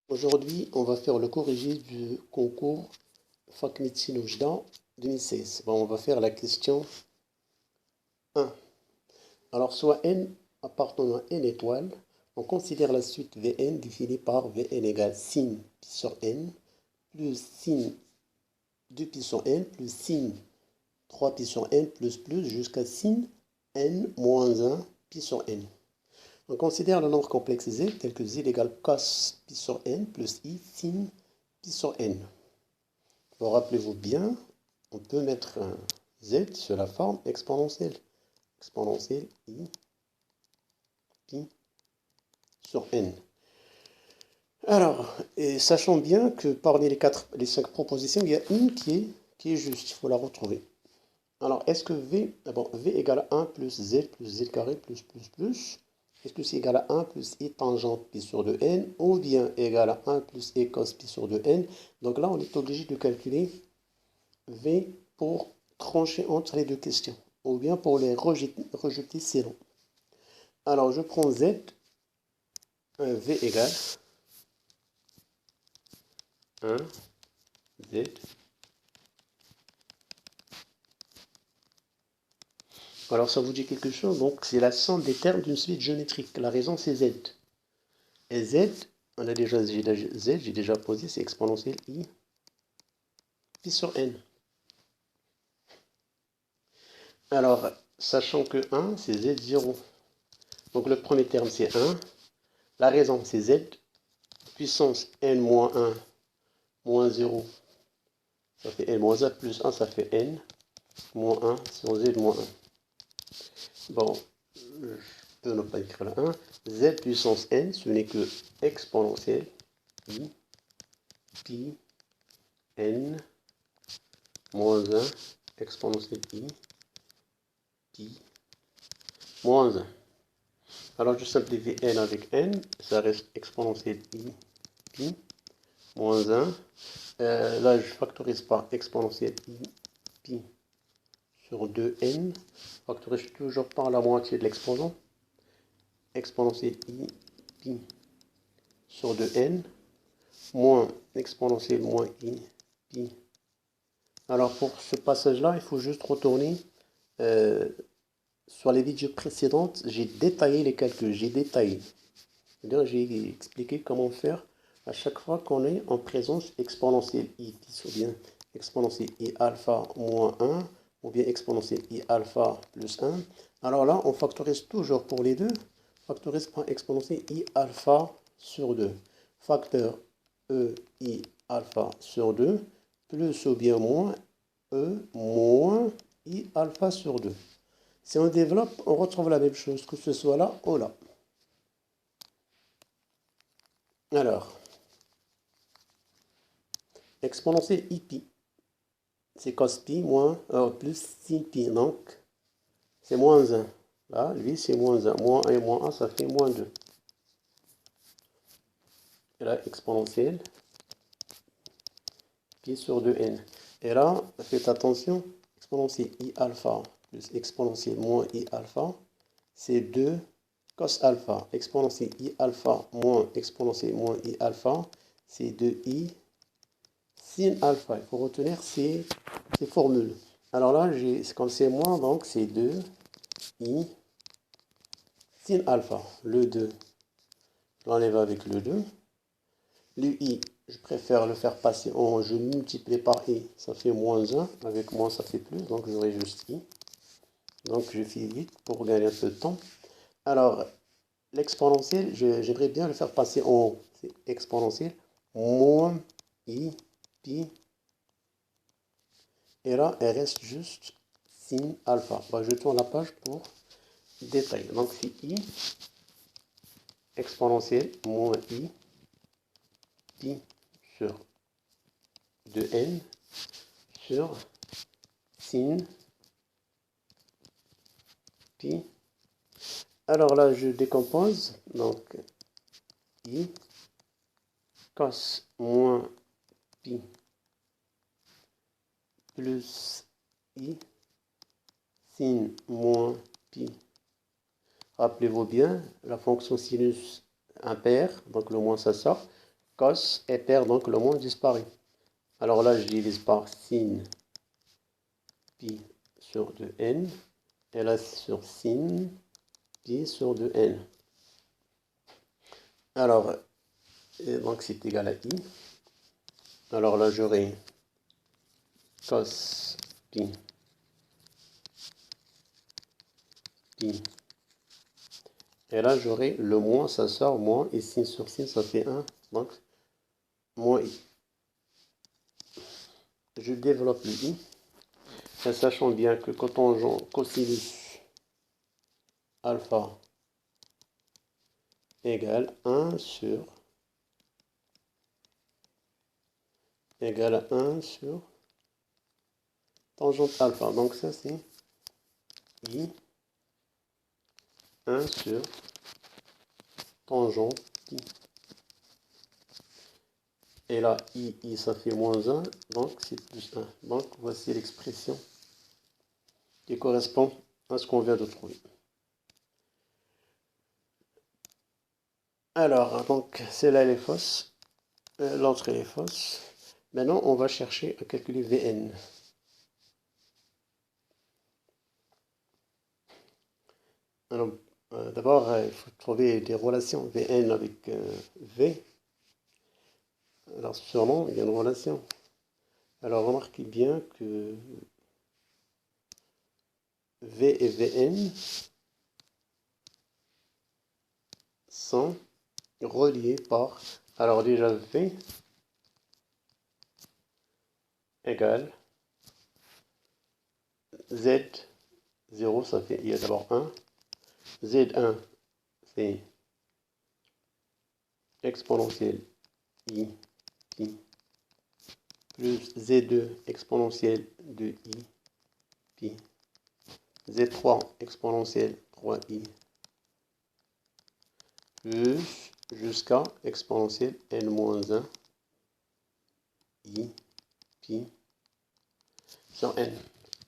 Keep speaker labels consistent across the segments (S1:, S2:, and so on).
S1: Aujourd'hui, on va faire le corrigé du concours Fac Médecine Oujda 2016. Bon, on va faire la question 1. Alors, soit n appartenant à n étoiles, on considère la suite Vn définie par Vn égale sin pi sur n plus sin 2pi sur n plus sin 3pi sur n plus jusqu'à sin n moins 1 pi sur n. On considère le nombre complexe z tel que z égale cos pi sur n plus i sin pi sur n. Bon, rappelez-vous bien, on peut mettre un z sur la forme exponentielle. Exponentielle i pi sur n. Alors, et sachant bien que parmi les 5 propositions, il y a une qui est juste, il faut la retrouver. Alors, est-ce que v égale à 1 plus z carré plus. Est-ce que c'est égal à 1 plus i tangente pi sur 2n ou bien égal à 1 plus i cos pi sur 2n? Donc là, on est obligé de calculer v pour trancher entre les deux questions ou bien pour les rejeter c'est long. Alors, je prends z, v égale 1 z Alors, ça vous dit quelque chose? Donc, c'est la somme des termes d'une suite géométrique. La raison, c'est z. Et z, on a déjà z, j'ai déjà posé, c'est exponentielle i pi sur n. Alors, sachant que 1, c'est z0. Donc, le premier terme, c'est 1. La raison, c'est z. Puissance n moins 1 moins 0, ça fait n moins 1 plus 1, ça fait n moins 1 sur z moins 1. Bon, je peux ne pas écrire la 1. Z puissance n, ce n'est que exponentielle i pi n moins 1 exponentielle i pi moins 1. Alors je simplifie n avec n, ça reste exponentielle i pi moins 1. Là je factorise par exponentielle i pi sur 2n, factorise toujours par la moitié de l'exposant, exponentielle i pi sur 2n, moins exponentielle moins i pi. Alors pour ce passage-là, il faut juste retourner sur les vidéos précédentes, j'ai détaillé les calculs, j'ai expliqué comment faire à chaque fois qu'on est en présence exponentielle i pi ou bien exponentielle i alpha moins 1 ou bien exponentielle i alpha plus 1. Alors là, on factorise toujours pour les deux, factorise par exponentielle i alpha sur 2. Facteur e i alpha sur 2 plus ou bien moins e moins i alpha sur 2. Si on développe, on retrouve la même chose, que ce soit là ou là. Alors, exponentielle i pi, c'est cos pi moins plus sin pi, donc c'est moins 1. Là, lui, c'est moins 1. Moins 1 et moins 1, ça fait moins 2. Et là, exponentielle pi sur 2n. Et là, faites attention, exponentielle i alpha plus exponentielle moins i alpha, c'est 2 cos alpha. Exponentielle i alpha moins exponentielle moins i alpha, c'est 2i sin alpha. Il faut retenir ces formules. Alors là, comme c'est moins, donc c'est 2i sin alpha. Le 2, je l'enlève avec le 2. Le i, je préfère le faire passer en, je multiplie par i, ça fait moins 1. Avec moins, ça fait plus, donc j'aurai juste i. Donc je fais vite pour gagner un peu de temps. Alors, l'exponentielle, j'aimerais bien le faire passer en exponentielle moins i pi. Et là, il reste juste sin alpha. Bah, je tourne la page pour détailler. Donc c'est i exponentielle moins i pi sur 2n sur sin pi. Alors là, je décompose. Donc i cos moins pi plus i sin moins pi. Rappelez-vous bien, la fonction sinus impair, donc le moins ça sort. cos est pair, donc le moins disparaît. Alors là, je divise par sin pi sur 2n. Et là, sur sin pi sur 2n. Alors, donc c'est égal à i. Alors là, j'aurai cos pi pi. Et là, j'aurai le moins, ça sort moins, et sin sur sin, ça fait 1. Donc, moins i. Je développe le i. Et sachant bien que cotangent cosinus alpha égale 1 sur tangente alpha. Donc ça c'est i 1 sur tangente pi. Et là i ça fait moins 1, donc c'est plus 1. Donc voici l'expression qui correspond à ce qu'on vient de trouver. Alors, donc celle-là elle est fausse, l'autre elle est fausse. Maintenant on va chercher à calculer Vn. Alors, d'abord, il faut trouver des relations Vn avec V. Alors, sûrement, il y a une relation. Alors, remarquez bien que V et Vn sont reliés par... Alors, déjà, V égale Z0, ça fait... Il y a d'abord 1. Z1, c'est exponentielle I pi plus Z2 exponentielle de I pi. Z3 exponentielle 3i plus jusqu'à exponentielle n-1 i pi sur n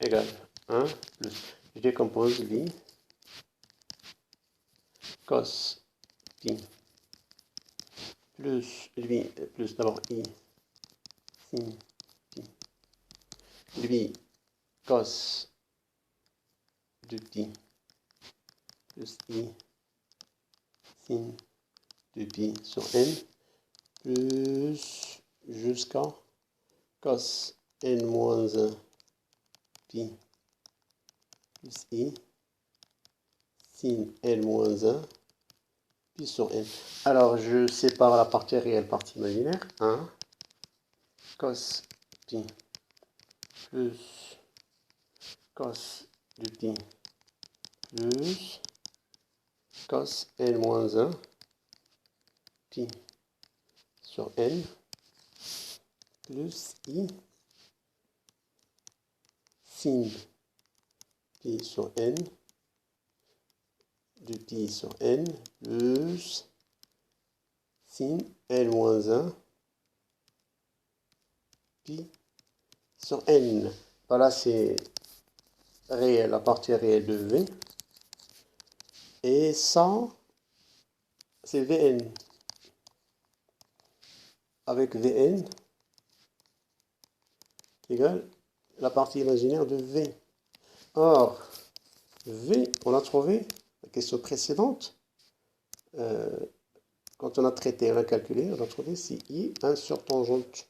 S1: égale 1 plus, je décompose li cos pi plus lui plus d'abord i sin pi lui cos de pi plus i sin de pi sur n plus jusqu'à cos n-1 pi plus i sin n-1 pi sur n. Alors je sépare la partie réelle, partie imaginaire. 1 cos pi plus cos de pi plus cos n-1 pi sur n plus i sin pi sur n de pi sur n plus sin n-1 pi sur n. Voilà, c'est réel, la partie réelle de V. Et ça, c'est Vn. Avec Vn égale la partie imaginaire de V. Or, V, on a trouvé, la question précédente, quand on a traité, on a calculé, on a trouvé si I, 1 sur tangente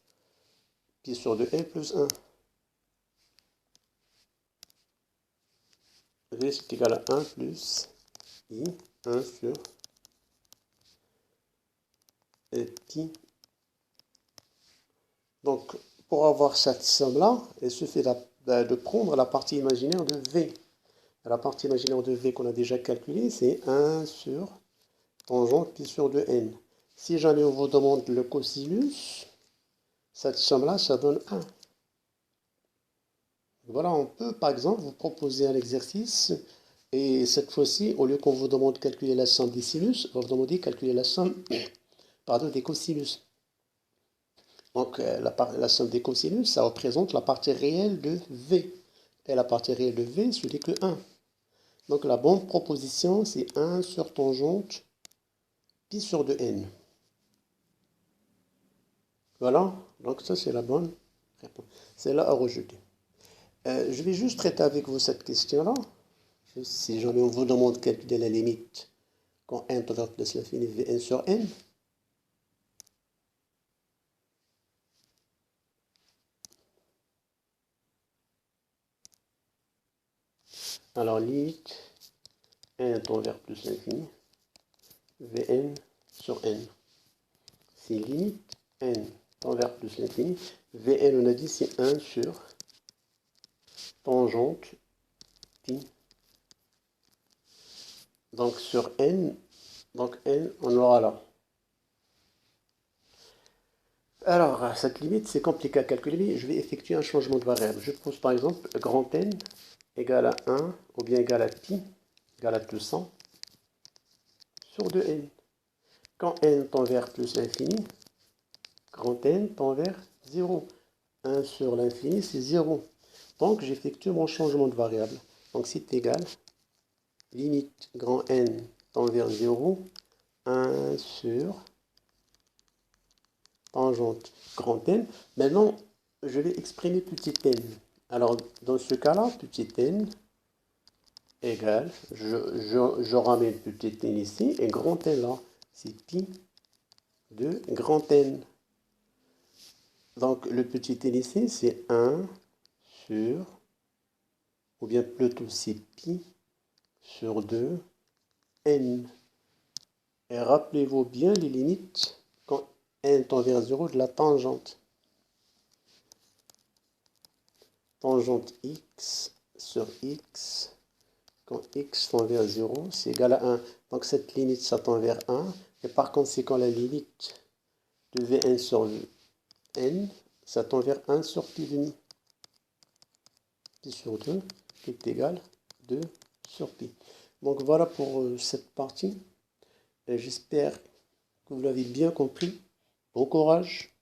S1: pi sur 2n plus 1. V c'est égal à 1 plus I, 1 sur pi. Donc, pour avoir cette somme-là, il suffit de prendre la partie imaginaire de V. La partie imaginaire de V qu'on a déjà calculée, c'est 1 sur tangente pi sur 2n. Si jamais on vous demande le cosinus, cette somme-là, ça donne 1. Voilà, on peut par exemple vous proposer un exercice et cette fois-ci, au lieu qu'on vous demande de calculer la somme des sinus, on va vous demander de calculer la somme des cosinus. Donc la somme des cosinus, ça représente la partie réelle de V. Et la partie réelle de V, ce n'est que 1. Donc la bonne proposition, c'est 1 sur tangente pi sur 2n. Voilà, donc ça c'est la bonne réponse. C'est là à rejeter. Je vais juste traiter avec vous cette question-là. Si jamais on vous demande de calculer la limite quand n tend vers plus l'infini Vn sur n, alors limite n tend vers plus l'infini Vn sur n. Si limite n tend vers plus l'infini, Vn on a dit c'est 1 sur tangente pi. Donc sur n, on aura là. Alors, cette limite, c'est compliqué à calculer. Je vais effectuer un changement de variable. Je pose par exemple grand N égale à 1 ou bien égal à pi égale à 200 sur 2n. Quand n tend vers plus l'infini, grand N tend vers 0. 1 sur l'infini, c'est 0. Donc, j'effectue mon changement de variable. Donc, c'est égal, limite grand N tend vers 0, 1 sur tangente grand N. Maintenant, je vais exprimer petit n. Alors, dans ce cas-là, petit n égale, je ramène petit n ici, et grand N là, c'est pi de grand N. Donc, le petit n ici, c'est 1 sur, ou bien plutôt c'est pi sur 2 n. Et rappelez-vous bien les limites quand n tend vers 0 de la tangente. Tangente x sur x, quand x tend vers 0, c'est égal à 1. Donc cette limite, ça tend vers 1. Et par conséquent, la limite de Vn sur n, ça tend vers 1 sur pi demi. Pi sur 2, qui est égal à 2 sur pi. Donc voilà pour cette partie. J'espère que vous l'avez bien compris. Bon courage!